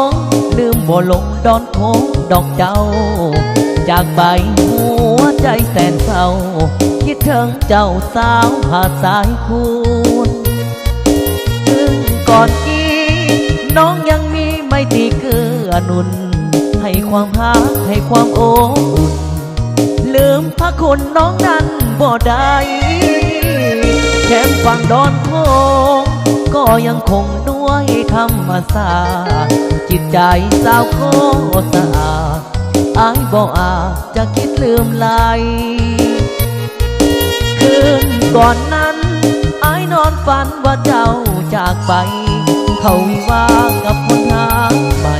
งลืมบ่ลงดอนโค้งดอกเจ้าจากไปหัวใจแสนเศร้าคิดถึงเจ้าสาวหาดสายคุณถึงก่อนกี้น้องยังมีไม่ตีเกื้อหนุนให้ความรักให้ความอบอุ่นลืมพระคุณน้องนั้นบ่ได้แค่ฟังดอนโค้งก็ยังคงด้วยธรรมศาสตร์จิตใจสาวโคสะอาดอายบ่อาจจะคิดลืมไหลคืนก่อนนั้นอายนอนฝันว่าเจ้าจากไปเขาวิวากับคนหาใหม่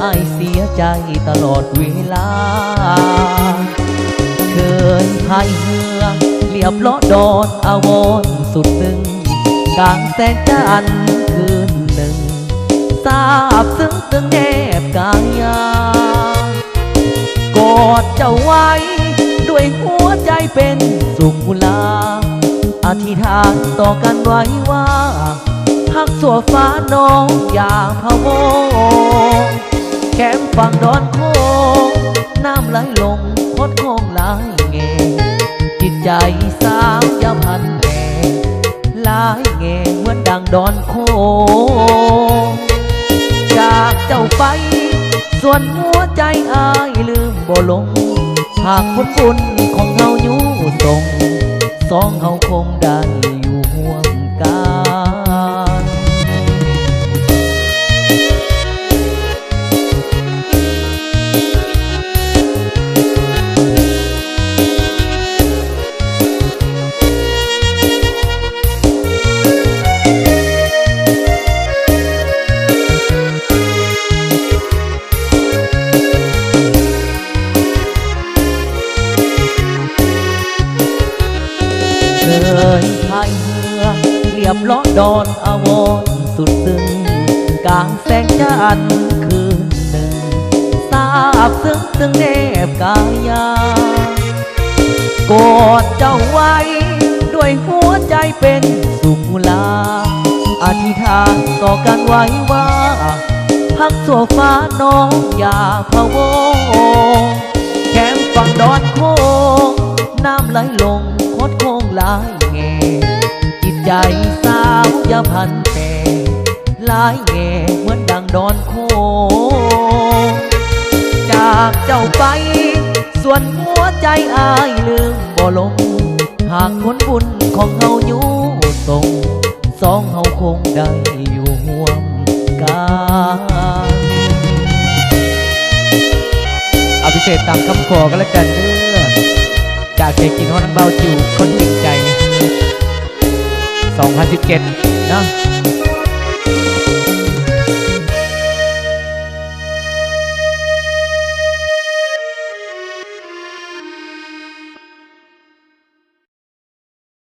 อายเสียใจตลอดเวลาเคยพายเรือเรียบล้อดอนอาวรสุดซึ้งกลางแสงจันทร์คืนหนึ่งทราบซึ้งตึงแนบกายากอดเจ้าไว้ด้วยหัวใจเป็นสุขลาอธิษฐานต่อกันไว้ว่าหักสัวฟ้าน้องอย่าพะวงแก้มฝั่งดอนโค้งน้ำไหลลงคดโค้งหลายเงจิตใจสาวอย่าพันแห่หลายเงเหมือนดังดอนโค้งจากเจ้าไปส่วนหัวใจอายลืมบ่ลงหากผลบุญของเฮาอยู่ทรงสองเฮาคงได้อยู่ห่วมกันเคยพายเรือเรียบล้อดอนอาวรสุดซึ้งกลางแสงจันทร์คืนหนึ่งทราบซึ้งตึงแนบกายากอดเจ้าไว้ด้วยหัวใจเป็นสุขลาอธิษฐานต่อกันไว้ว่าหักสัวฟ้าน้องอย่าพะวงแก้มฝั่งดอนโค้งน้ำไหลลงคดโค้งหลายแง่จิตใจสาวอย่าพันแผ่หลายแง่เหมือนดังดอนโค้งจากเจ้าไปส่วนหัวใจอายลืมบ่ลงหากผลบุญของเฮาอยู่ทรงสองเฮาคงได้อยู่ห่วมกันอภิเษกตามคำขอกันแล้วกันเด้อจากเด็กกินฮอนังเบาจิ๋วคนหนึ่งใจ2017นะ